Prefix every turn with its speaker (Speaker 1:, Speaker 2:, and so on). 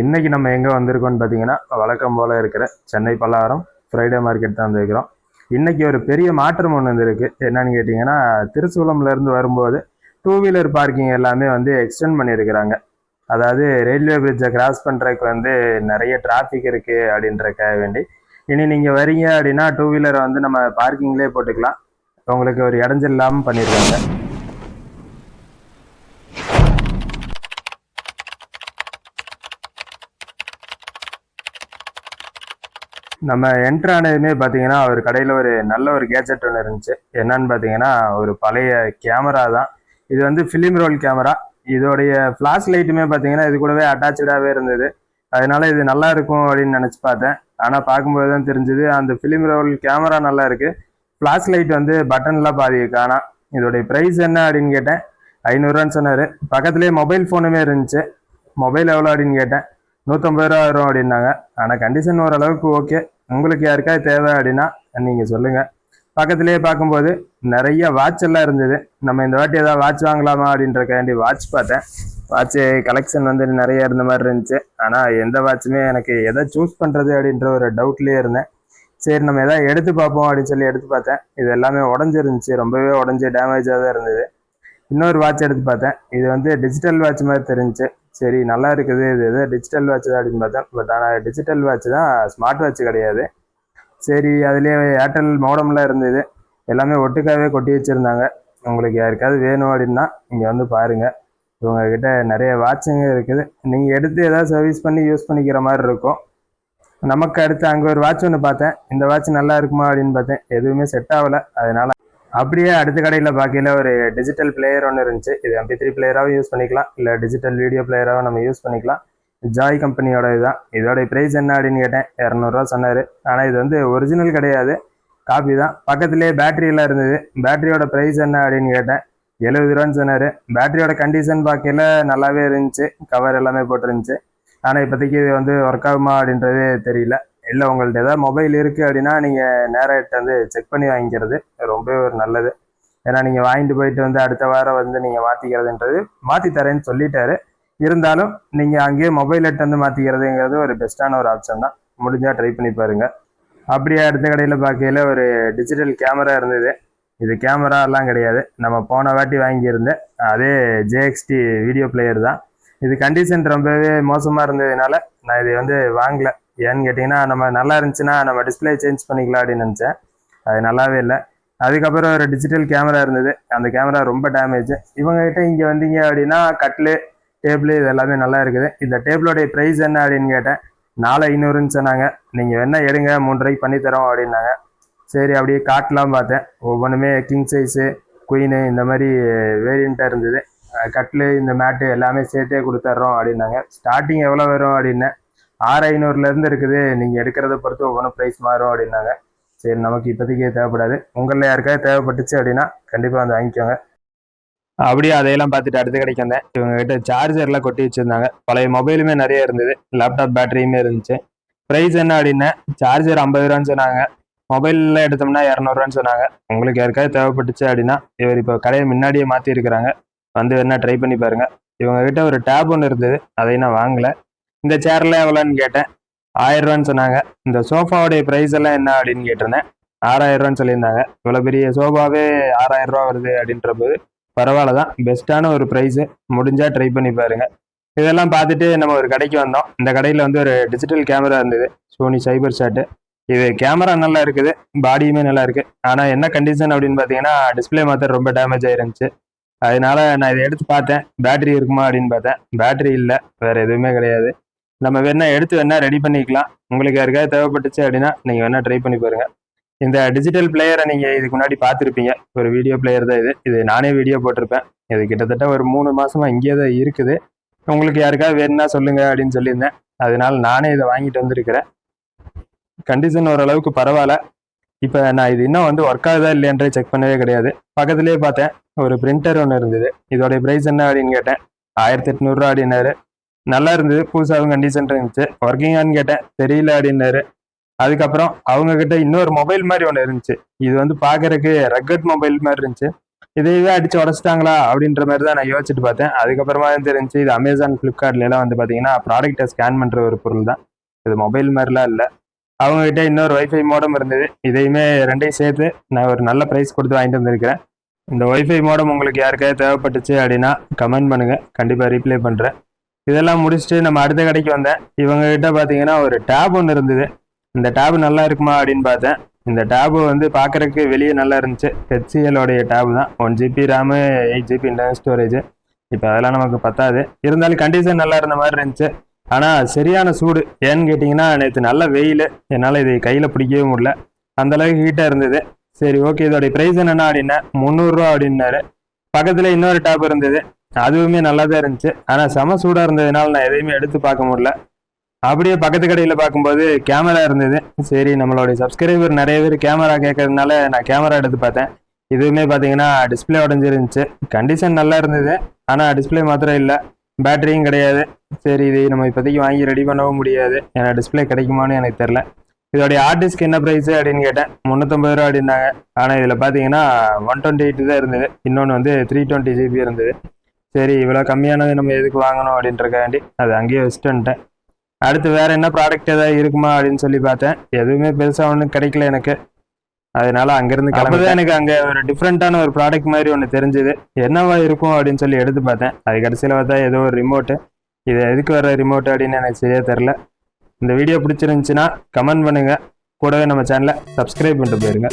Speaker 1: இன்னைக்கு நம்ம எங்கே வந்திருக்கோம்னு பார்த்தீங்கன்னா வழக்கம் போல் இருக்கிற சென்னை பல்லாவரம் ஃப்ரைடே மார்க்கெட் தான் வந்திருக்கிறோம். இன்னைக்கு ஒரு பெரிய மாற்றம் ஒன்று வந்திருக்கு. என்னன்னு கேட்டிங்கன்னா, திருசூலம்லேருந்து வரும்போது டூ வீலர் பார்க்கிங் எல்லாமே எக்ஸ்டெண்ட் பண்ணியிருக்கிறாங்க. அதாவது ரயில்வே பிரிட்ஜை கிராஸ் பண்ணுறதுக்கு நிறைய டிராஃபிக் இருக்குது அப்படின்றக்காக வேண்டி இனி நீங்கள் வரீங்க அப்படின்னா டூ வீலரை நம்ம பார்க்கிங்லேயே போட்டுக்கலாம். உங்களுக்கு ஒரு இடைஞ்சல் இல்லாமல் பண்ணியிருக்காங்க. நம்ம என்ட்ரு ஆனதுமே பார்த்தீங்கன்னா ஒரு கடையில் ஒரு நல்ல ஒரு கேஜெட் ஒன்று இருந்துச்சு. என்னன்னு பார்த்தீங்கன்னா ஒரு பழைய கேமரா தான். இது ஃபிலிம் ரோல் கேமரா. இதோடைய ஃப்ளாஷ் லைட்டுமே பார்த்தீங்கன்னா இது கூடவே அட்டாச்சாகவே இருந்தது. அதனால இது நல்லா இருக்கும் அப்படின்னு நினச்சி பார்த்தேன். ஆனால் பார்க்கும்போது தான் தெரிஞ்சுது அந்த ஃபிலிம் ரோல் கேமரா நல்லா இருக்குது. ஃப்ளாஷ் லைட் பட்டன்லாம் பாதி காணா. இதோடைய ப்ரைஸ் என்ன அப்படின்னு கேட்டேன். 500 சொன்னார். பக்கத்துலேயே மொபைல் ஃபோனுமே இருந்துச்சு. மொபைல் எவ்வளோ அப்படின்னு கேட்டேன். 150 ரூபா வரும் அப்படின்னாங்க. ஆனால் கண்டிஷன் ஓரளவுக்கு ஓகே. உங்களுக்கு யாருக்காவது தேவை அப்படின்னா நீங்கள் சொல்லுங்கள். பக்கத்துலேயே பார்க்கும்போது நிறைய வாட்ச் எல்லாம் இருந்தது. நம்ம இந்த வாட்டி ஏதாவது வாட்ச் வாங்கலாமா அப்படின்றக்காண்டி வாட்ச் பார்த்தேன். வாட்ச்சு கலெக்ஷன் நிறைய இருந்த மாதிரி இருந்துச்சு. ஆனால் எந்த வாட்சுமே எனக்கு எதை சூஸ் பண்ணுறது அப்படின்ற ஒரு டவுட்லேயே இருந்தேன். சரி நம்ம எதாவது எடுத்து பார்ப்போம் அப்படின்னு சொல்லி எடுத்து பார்த்தேன். இது எல்லாமே உடஞ்சிருந்துச்சு. ரொம்பவே உடஞ்சி டேமேஜாக தான் இருந்தது. இன்னொரு வாட்ச் எடுத்து பார்த்தேன். இது டிஜிட்டல் வாட்ச் மாதிரி தெரிஞ்சுச்சு. சரி நல்லா இருக்குது, இது எது டிஜிட்டல் வாட்ச் தான் அப்படின்னு பார்த்தேன். பட் ஆனால் டிஜிட்டல் வாட்ச் தான், ஸ்மார்ட் வாட்ச் கிடையாது. சரி அதுலேயே ஏர்டெல் மோடம்லாம் இருந்தது. எல்லாமே ஒட்டுக்காவே கொட்டி வச்சுருந்தாங்க. உங்களுக்கு யாருக்காவது வேணும் அப்படின்னா இங்கே பாருங்கள். இவங்கக்கிட்ட நிறைய வாட்சுங்க இருக்குது. நீங்கள் எடுத்து ஏதாவது சர்வீஸ் பண்ணி யூஸ் பண்ணிக்கிற மாதிரி இருக்கும். நமக்கு அடுத்து அங்கே ஒரு வாட்ச் ஒன்று பார்த்தேன். இந்த வாட்ச் நல்லா இருக்குமா அப்படின்னு பார்த்தேன். எதுவுமே செட் ஆகலை. அதனால் அப்படியே அடுத்த கடையில் பார்க்கையில் ஒரு டிஜிட்டல் பிளேயர் ஒன்று இருந்துச்சு. இது MP3 பிளேயராகவும் யூஸ் பண்ணிக்கலாம், இல்லை டிஜிட்டல் வீடியோ பிளேயராகவும் நம்ம யூஸ் பண்ணிக்கலாம். ஜாய் கம்பெனியோட இதுதான். இதோடைய ப்ரைஸ் என்ன அப்படின்னு கேட்டேன். 200 சொன்னார். ஆனால் இது ஒரிஜினல் கிடையாது, காப்பி தான். பக்கத்துலேயே பேட்டரியெல்லாம் இருந்தது. பேட்டரியோட ப்ரைஸ் என்ன அப்படின்னு கேட்டேன். 70 சொன்னார். பேட்டரியோட கண்டிஷன் பார்க்கையில் நல்லாவே இருந்துச்சு. கவர் எல்லாமே போட்டுருந்துச்சு. ஆனால் இப்போதைக்கு இது ஒர்க் ஆகுமா அப்படின்றது தெரியல. இல்லை உங்கள்ட்ட ஏதாவது மொபைல் இருக்குது அப்படின்னா நீங்கள் நேராக செக் பண்ணி வாங்கிக்கிறது ரொம்பவே ஒரு நல்லது. ஏன்னா நீங்கள் வாங்கிட்டு போயிட்டு அடுத்த வாரம் நீங்கள் மாற்றிக்கிறதுன்றது மாற்றி தரேன்னு சொல்லிட்டாரு. இருந்தாலும் நீங்கள் அங்கேயே மொபைல் மாற்றிக்கிறதுங்கிறது ஒரு பெஸ்ட்டான ஒரு ஆப்ஷன் தான். முடிஞ்சால் ட்ரை பண்ணி பாருங்கள். அப்படியே அடுத்த கடையில் பார்க்கையில் ஒரு டிஜிட்டல் கேமரா இருந்தது. இது கேமராலாம் கிடையாது, நம்ம போன வாட்டி வாங்கியிருந்தேன் அதே JXT வீடியோ பிளேயர் தான். இது கண்டிஷன் ரொம்பவே மோசமாக இருந்ததுனால நான் இது வாங்கலை. ஏன்னு கேட்டிங்கன்னா, நம்ம நல்லா இருந்துச்சுன்னா நம்ம டிஸ்பிளே சேஞ்ச் பண்ணிக்கலாம் அப்படின்னு நினச்சேன். அது நல்லாவே இல்லை. அதுக்கப்புறம் ஒரு டிஜிட்டல் கேமரா இருந்தது. அந்த கேமரா ரொம்ப டேமேஜ். இவங்ககிட்ட இங்கே வந்தீங்க அப்படின்னா கட்லு, டேபிள் இது எல்லாமே நல்லா இருக்குது. இந்த டேபிளோடைய ப்ரைஸ் என்ன அப்படின்னு கேட்டேன். 4500 சொன்னாங்க. நீங்கள் வேணால் எடுங்க, 3 ரூபாய்க்கு பண்ணித்தரோம் அப்படின்னாங்க. சரி அப்படியே காட்டலாம் பார்த்தேன். ஒவ்வொன்றுமே கிங் சைஸு, குயினு இந்த மாதிரி வேரியண்ட்டாக இருந்தது. கட்லு இந்த மேட்டு எல்லாமே சேர்த்தே கொடுத்துட்றோம் அப்படின்னாங்க. ஸ்டார்டிங் எவ்வளோ வரும் அப்படின்னேன். 6500 இருக்குது. நீங்கள் எடுக்கிறத பொறுத்து ஒவ்வொன்றும் ப்ரைஸ் மாறும் அப்படின்னாங்க. சரி நமக்கு இப்போதைக்கு தேவைப்படாது. உங்களில் யாருக்காவது தேவைப்பட்டுச்சு அப்படின்னா கண்டிப்பாக வாங்கிக்கோங்க. அப்படியே அதையெல்லாம் பார்த்துட்டு அடுத்த கடைக்கு வந்தேன். இவங்ககிட்ட சார்ஜர்லாம் கொட்டி வச்சுருந்தாங்க. பழைய மொபைலுமே நிறைய இருந்தது. லேப்டாப் பேட்டரியுமே இருந்துச்சு. ப்ரைஸ் என்ன அப்படின்னா சார்ஜர் 50 ரூபான்னு சொன்னாங்க. மொபைலில் எடுத்தோம்னா 200 சொன்னாங்க. உங்களுக்கு யாருக்காவது தேவைப்பட்டுச்சு அப்படின்னா இவர் இப்போ கடையை முன்னாடியே மாற்றி இருக்கிறாங்க. வேணா ட்ரை பண்ணி பாருங்கள். இவங்ககிட்ட ஒரு டேப் ஒன்று இருந்தது, அதையும் நான் வாங்கலை. இந்த சேர்லாம் எவ்வளோன்னு கேட்டேன். 1000 சொன்னாங்க. இந்த சோஃபாவுடைய ப்ரைஸ் எல்லாம் என்ன அப்படின்னு கேட்டிருந்தேன். 6000 சொல்லியிருந்தாங்க. இவ்வளோ பெரிய சோஃபாவே 6000 வருது அப்படின்ற போது பரவாயில்ல தான், பெஸ்ட்டான ஒரு ப்ரைஸு. முடிஞ்சால் ட்ரை பண்ணி பாருங்கள். இதெல்லாம் பார்த்துட்டு நம்ம ஒரு கடைக்கு வந்தோம். இந்த கடையில் ஒரு டிஜிட்டல் கேமரா இருந்தது, சோனி சைபர் ஷாட்டு. இது கேமரா நல்லா இருக்குது, பாடியுமே நல்லா இருக்குது. ஆனால் என்ன கண்டிஷன் அப்படின்னு பார்த்தீங்கன்னா டிஸ்பிளே மாத்திரம் ரொம்ப டேமேஜ் ஆயிருந்துச்சு. அதனால நான் இதை எடுத்து பார்த்தேன். பேட்டரி இருக்குமா அப்படின்னு பார்த்தேன். பேட்டரி இல்லை, வேறு எதுவுமே கிடையாது. நம்ம வேணா ரெடி பண்ணிக்கலாம். உங்களுக்கு யாருக்காவது தேவைப்பட்டுச்சு அப்படின்னா நீங்கள் வேணால் ட்ரை பண்ணி பாருங்கள். இந்த டிஜிட்டல் பிளேயரை நீங்கள் இதுக்கு முன்னாடி பார்த்துருப்பீங்க. ஒரு வீடியோ பிளேயர் தான் இது நானே வீடியோ போட்டிருப்பேன். இது கிட்டத்தட்ட ஒரு 3 மாதமாக இங்கே தான் இருக்குது. உங்களுக்கு யாருக்காவது வேணுன்னா சொல்லுங்கள் அப்படின்னு சொல்லியிருந்தேன். அதனால நானே இதை வாங்கிட்டு வந்திருக்கிறேன். கண்டிஷன் ஓரளவுக்கு பரவாயில்ல. இப்போ நான் இது இன்னும் ஒர்க் ஆகுதா இல்லையன்றே செக் பண்ணவே கிடையாது. பக்கத்துலேயே பார்த்தேன் ஒரு பிரிண்டர் ஒன்று இருந்தது. இதோடைய ப்ரைஸ் என்ன அப்படின்னு கேட்டேன். 1800 அப்படின்னாரு. நல்லா இருந்தது, புதுசாகவும் கண்டிஷன் இருந்துச்சு. ஒர்க்கிங்கான்னு கேட்டேன். தெரியல அப்படின்னாரு. அதுக்கப்புறம் அவங்க கிட்ட இன்னொரு மொபைல் மாதிரி ஒன்று இருந்துச்சு. இது பார்க்கறதுக்கு ரக்கட் மொபைல் மாதிரி இருந்துச்சு. இதையவே அடிச்சு உடச்சிட்டாங்களா அப்படின்ற மாதிரி தான் நான் யோசிச்சுட்டு பார்த்தேன். அதுக்கப்புறமா தான் தெரிஞ்சு இது அமேசான், ஃப்ளிப்கார்ட்ல எல்லாம் வந்து பார்த்தீங்கன்னா ப்ராடக்ட்டை ஸ்கேன் பண்ற ஒரு பொருள் தான். இது மொபைல் மாதிரிலாம் இல்லை. அவங்க கிட்ட இன்னொரு வைஃபை மோடம் இருந்தது. இதையுமே ரெண்டையும் சேர்த்து நான் ஒரு நல்ல ப்ரைஸ் கொடுத்து வாங்கிட்டு வந்திருக்கிறேன். இந்த வைஃபை மோடம் உங்களுக்கு யாருக்காவது தேவைப்பட்டுச்சு அப்படின்னா கமெண்ட் பண்ணுங்க, கண்டிப்பாக ரீப்ளை பண்ணுறேன். இதெல்லாம் முடிச்சுட்டு நம்ம அடுத்த கடைக்கு வந்தேன். இவங்க கிட்ட பார்த்தீங்கன்னா ஒரு டேப் ஒன்று இருந்தது. இந்த டேப் நல்லா இருக்குமா அப்படின்னு பார்த்தேன். இந்த டேபு வந்து பார்க்குறதுக்கு வெளியே நல்லா இருந்துச்சு. ஹெச்சிஎலோடைய டேப் தான். 1 GB RAM, 8 GB internal storage. இப்போ அதெல்லாம் நமக்கு பத்தாது. இருந்தாலும் கண்டிஷன் நல்லா இருந்த மாதிரி இருந்துச்சு. ஆனால் சரியான சூடு. ஏன்னு கேட்டிங்கன்னா நேற்று நல்ல வெயில், என்னால் இது கையில் பிடிக்கவே முடியல, அந்தளவுக்கு ஹீட்டாக இருந்தது. சரி ஓகே, இதோடைய ப்ரைஸ் என்னென்னா அப்படின்னா 300 ரூபா அப்படின்னாரு. பக்கத்தில் இன்னொரு டேப் இருந்தது, அதுவுமே நல்லா தான் இருந்துச்சு. ஆனால் செம சூடாக இருந்ததுனால நான் எதையுமே எடுத்து பார்க்க முடியல. அப்படியே பக்கத்து கடையில் பார்க்கும்போது கேமரா இருந்தது. சரி, நம்மளுடைய சப்ஸ்கிரைபர் நிறைய பேர் கேமரா கேட்கறதுனால நான் கேமரா எடுத்து பார்த்தேன். இதுவுமே பார்த்தீங்கன்னா டிஸ்பிளே உடஞ்சிருந்துச்சு. கண்டிஷன் நல்லா இருந்தது, ஆனால் டிஸ்பிளே மாத்திரம் இல்லை, பேட்டரியும் கிடையாது. சரி, இது நம்ம இப்போதைக்கு வாங்கி ரெடி பண்ணவும் முடியாது, ஏன்னா டிஸ்பிளே கிடைக்குமான்னு எனக்கு தெரில. இதோடைய ஹார்ட் டிஸ்க் என்ன ப்ரைஸு அப்படின்னு கேட்டேன். 350 ரூபா அப்படின்னாங்க. ஆனால் இதில் பார்த்தீங்கன்னா 128 தான் இருந்தது. இன்னொன்று வந்து 320 GB இருந்தது. சரி, இவ்வளோ கம்மியானது நம்ம எதுக்கு வாங்கணும் அப்படின்றக்காண்டி அது அங்கேயே வச்சுட்டு வந்துட்டேன். அடுத்து வேற என்ன ப்ராடக்ட் ஏதாவது இருக்குமா அப்படின்னு சொல்லி பார்த்தேன். எதுவுமே பெருசாக ஒன்றும் கிடைக்கல எனக்கு. அதனால அங்கேருந்து கிளம்புதான் எனக்கு அங்கே ஒரு டிஃப்ரெண்ட்டான ஒரு ப்ராடக்ட் மாதிரி ஒன்று தெரிஞ்சுது. என்னவா இருக்கும் அப்படின்னு சொல்லி எடுத்து பார்த்தேன். அது கடைசியில் பார்த்தா ஏதோ ஒரு ரிமோட்டு. இது எதுக்கு வர ரிமோட் அப்படின்னு எனக்கு சரியாக தெரில. இந்த வீடியோ பிடிச்சிருந்துச்சுன்னா கமெண்ட் பண்ணுங்கள், கூடவே நம்ம சேனலை சப்ஸ்கிரைப் பண்ணிட்டு போயிருங்க.